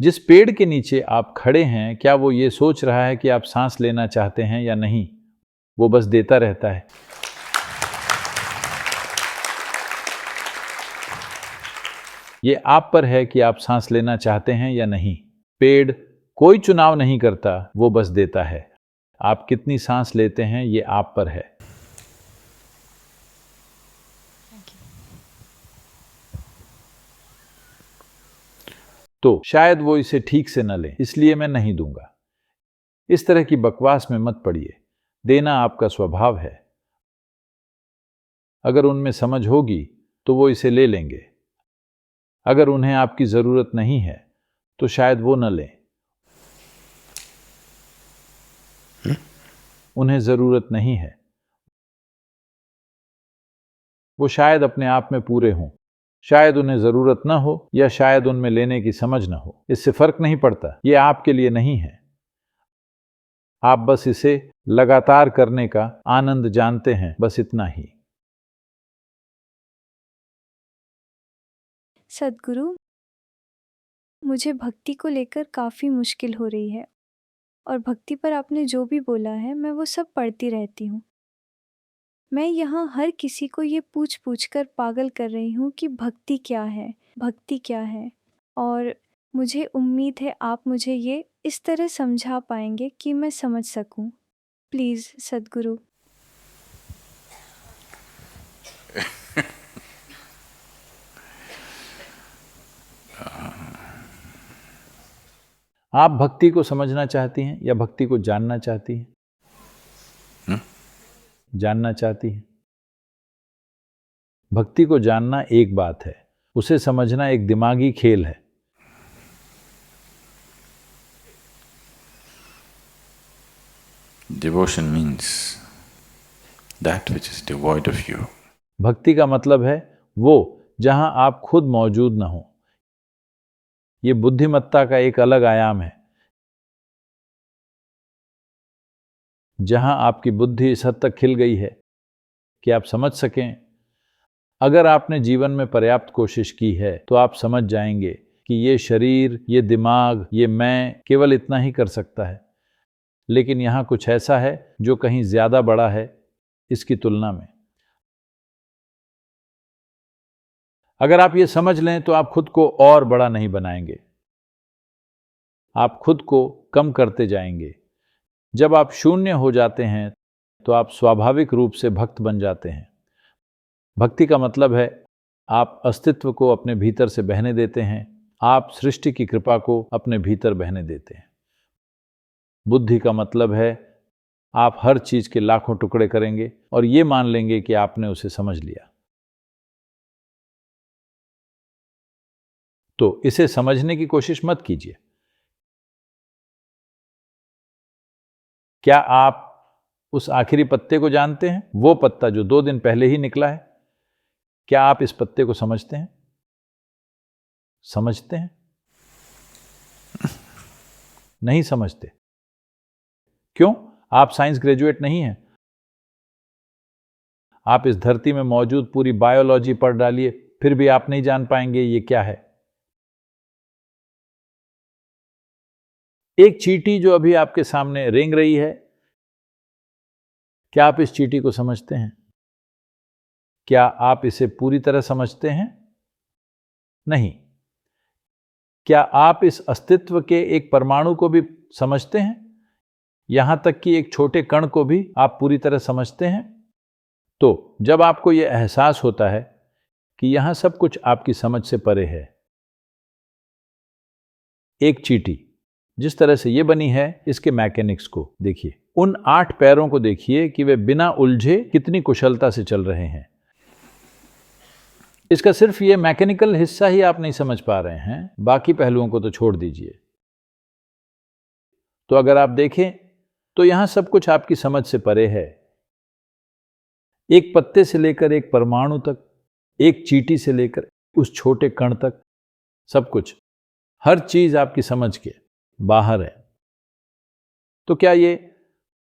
जिस पेड़ के नीचे आप खड़े हैं, क्या वो ये सोच रहा है कि आप सांस लेना चाहते हैं या नहीं? वो बस देता रहता है। ये आप पर है कि आप सांस लेना चाहते हैं या नहीं। पेड़ कोई चुनाव नहीं करता, वो बस देता है। आप कितनी सांस लेते हैं, ये आप पर है। तो शायद वो इसे ठीक से न ले, इसलिए मैं नहीं दूंगा। इस तरह की बकवास में मत पड़िए। देना आपका स्वभाव है। अगर उनमें समझ होगी तो वो इसे ले लेंगे। अगर उन्हें आपकी जरूरत नहीं है तो शायद वो न लें। उन्हें जरूरत नहीं है। वो शायद अपने आप में पूरे हों। शायद उन्हें जरूरत न हो या शायद उनमें लेने की समझ न हो। इससे फर्क नहीं पड़ता। ये आपके लिए नहीं है। आप बस इसे लगातार करने का आनंद जानते हैं, बस इतना ही। सद्गुरु, मुझे भक्ति को लेकर काफ़ी मुश्किल हो रही है और भक्ति पर आपने जो भी बोला है मैं वो सब पढ़ती रहती हूँ। मैं यहाँ हर किसी को ये पूछ पूछ कर पागल कर रही हूँ कि भक्ति क्या है, भक्ति क्या है। और मुझे उम्मीद है आप मुझे ये इस तरह समझा पाएंगे कि मैं समझ सकूँ। प्लीज़ सद्गुरु। आप भक्ति को समझना चाहती हैं या भक्ति को जानना चाहती हैं? जानना चाहती हैं। भक्ति को जानना एक बात है, उसे समझना एक दिमागी खेल है। Devotion means that which is devoid of you. भक्ति का मतलब है वो जहां आप खुद मौजूद न हो। ये बुद्धिमत्ता का एक अलग आयाम है, जहां आपकी बुद्धि इस हद तक खिल गई है कि आप समझ सकें। अगर आपने जीवन में पर्याप्त कोशिश की है तो आप समझ जाएंगे कि ये शरीर, ये दिमाग, ये मैं केवल इतना ही कर सकता है। लेकिन यहां कुछ ऐसा है जो कहीं ज्यादा बड़ा है इसकी तुलना में। अगर आप ये समझ लें तो आप खुद को और बड़ा नहीं बनाएंगे, आप खुद को कम करते जाएंगे। जब आप शून्य हो जाते हैं तो आप स्वाभाविक रूप से भक्त बन जाते हैं। भक्ति का मतलब है आप अस्तित्व को अपने भीतर से बहने देते हैं, आप सृष्टि की कृपा को अपने भीतर बहने देते हैं। बुद्धि का मतलब है आप हर चीज के लाखों टुकड़े करेंगे और ये मान लेंगे कि आपने उसे समझ लिया। तो इसे समझने की कोशिश मत कीजिए। क्या आप उस आखिरी पत्ते को जानते हैं? वो पत्ता जो 2 दिन पहले ही निकला है। क्या आप इस पत्ते को समझते हैं? समझते हैं? नहीं समझते। क्यों? आप साइंस ग्रेजुएट नहीं हैं। आप इस धरती में मौजूद पूरी बायोलॉजी पढ़ डालिए, फिर भी आप नहीं जान पाएंगे ये क्या है। एक चींटी जो अभी आपके सामने रेंग रही है, क्या आप इस चींटी को समझते हैं? क्या आप इसे पूरी तरह समझते हैं? नहीं। क्या आप इस अस्तित्व के एक परमाणु को भी समझते हैं? यहां तक कि एक छोटे कण को भी आप पूरी तरह समझते हैं? तो जब आपको यह एहसास होता है कि यहां सब कुछ आपकी समझ से परे है। एक चींटी जिस तरह से ये बनी है, इसके मैकेनिक्स को देखिए। उन 8 पैरों को देखिए कि वे बिना उलझे कितनी कुशलता से चल रहे हैं। इसका सिर्फ ये मैकेनिकल हिस्सा ही आप नहीं समझ पा रहे हैं, बाकी पहलुओं को तो छोड़ दीजिए। तो अगर आप देखें तो यहां सब कुछ आपकी समझ से परे है। एक पत्ते से लेकर एक परमाणु तक, एक चींटी से लेकर उस छोटे कण तक, सब कुछ, हर चीज आपकी समझ के बाहर है। तो क्या ये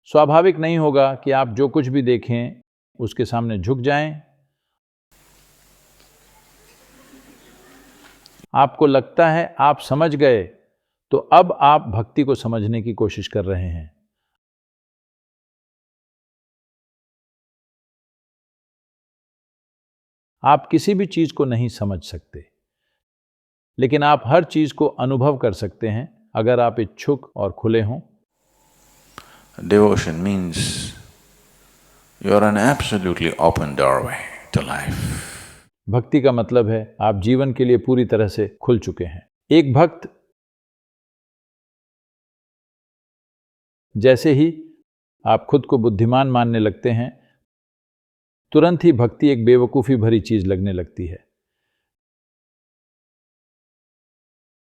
स्वाभाविक नहीं होगा कि आप जो कुछ भी देखें उसके सामने झुक जाएं? आपको लगता है आप समझ गए तो अब आप भक्ति को समझने की कोशिश कर रहे हैं। आप किसी भी चीज को नहीं समझ सकते, लेकिन आप हर चीज को अनुभव कर सकते हैं अगर आप इच्छुक और खुले हों। Devotion means you are an absolutely open doorway to life. भक्ति का मतलब है आप जीवन के लिए पूरी तरह से खुल चुके हैं। एक भक्त जैसे ही आप खुद को बुद्धिमान मानने लगते हैं, तुरंत ही भक्ति एक बेवकूफी भरी चीज लगने लगती है।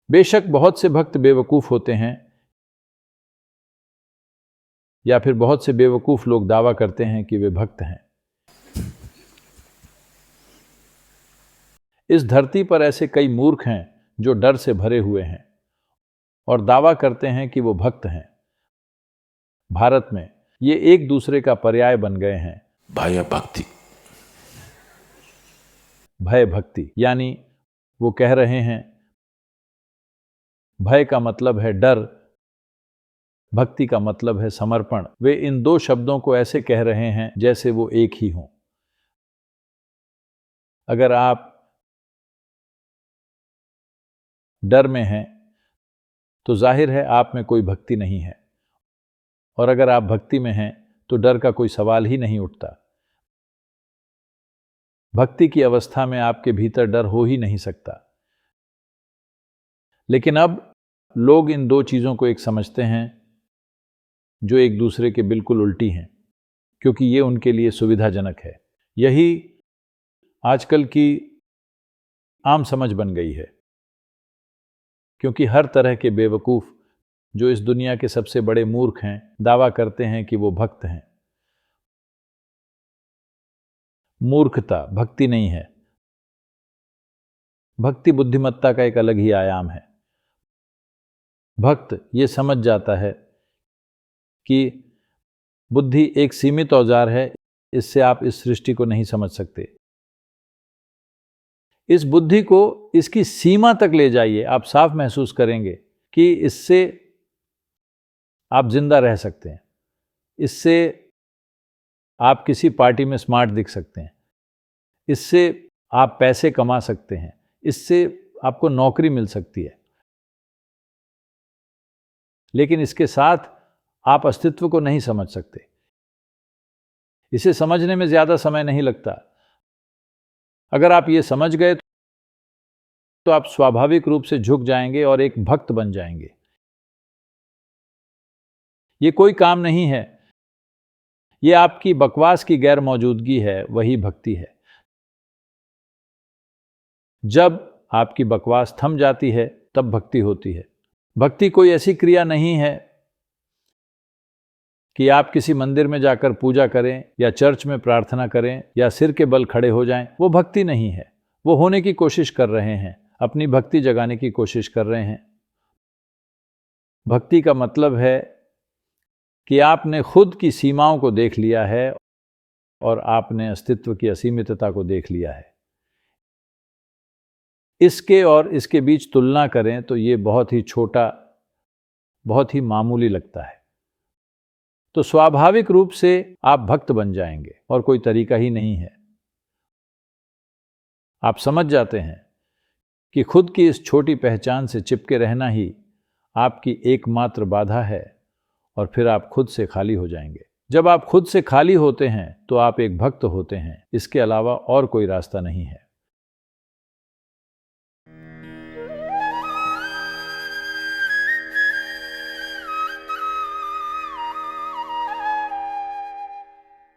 बेशक बहुत से भक्त बेवकूफ होते हैं, या फिर बहुत से बेवकूफ लोग दावा करते हैं कि वे भक्त हैं। इस धरती पर ऐसे कई मूर्ख हैं जो डर से भरे हुए हैं और दावा करते हैं कि वो भक्त हैं। भारत में ये एक दूसरे का पर्याय बन गए हैं। Bhaya Bhakti. भय भक्ति, यानी वो कह रहे हैं भय का मतलब है डर, भक्ति का मतलब है समर्पण। वे इन दो शब्दों को ऐसे कह रहे हैं जैसे वो एक ही हों। अगर आप डर में हैं तो जाहिर है आप में कोई भक्ति नहीं है, और अगर आप भक्ति में हैं तो डर का कोई सवाल ही नहीं उठता। भक्ति की अवस्था में आपके भीतर डर हो ही नहीं सकता। लेकिन अब लोग इन दो चीजों को एक समझते हैं जो एक दूसरे के बिल्कुल उल्टी हैं, क्योंकि ये उनके लिए सुविधाजनक है। यही आजकल की आम समझ बन गई है, क्योंकि हर तरह के बेवकूफ जो इस दुनिया के सबसे बड़े मूर्ख हैं दावा करते हैं कि वो भक्त हैं। मूर्खता भक्ति नहीं है। भक्ति बुद्धिमत्ता का एक अलग ही आयाम है। भक्त ये समझ जाता है कि बुद्धि एक सीमित औजार है, इससे आप इस सृष्टि को नहीं समझ सकते। इस बुद्धि को इसकी सीमा तक ले जाइए, आप साफ महसूस करेंगे कि इससे आप जिंदा रह सकते हैं, इससे आप किसी पार्टी में स्मार्ट दिख सकते हैं, इससे आप पैसे कमा सकते हैं, इससे आपको नौकरी मिल सकती है। लेकिन इसके साथ आप अस्तित्व को नहीं समझ सकते। इसे समझने में ज्यादा समय नहीं लगता। अगर आप ये समझ गए तो आप स्वाभाविक रूप से झुक जाएंगे और एक भक्त बन जाएंगे। ये कोई काम नहीं है, ये आपकी बकवास की गैर मौजूदगी है, वही भक्ति है। जब आपकी बकवास थम जाती है तब भक्ति होती है। भक्ति कोई ऐसी क्रिया नहीं है कि आप किसी मंदिर में जाकर पूजा करें या चर्च में प्रार्थना करें या सिर के बल खड़े हो जाएं। वो भक्ति नहीं है। वो होने की कोशिश कर रहे हैं, अपनी भक्ति जगाने की कोशिश कर रहे हैं। भक्ति का मतलब है कि आपने खुद की सीमाओं को देख लिया है और आपने अस्तित्व की असीमितता को देख लिया है। इसके और इसके बीच तुलना करें तो ये बहुत ही छोटा, बहुत ही मामूली लगता है। तो स्वाभाविक रूप से आप भक्त बन जाएंगे और कोई तरीका ही नहीं है। आप समझ जाते हैं कि खुद की इस छोटी पहचान से चिपके रहना ही आपकी एकमात्र बाधा है, और फिर आप खुद से खाली हो जाएंगे। जब आप खुद से खाली होते हैं तो आप एक भक्त होते हैं। इसके अलावा और कोई रास्ता नहीं है।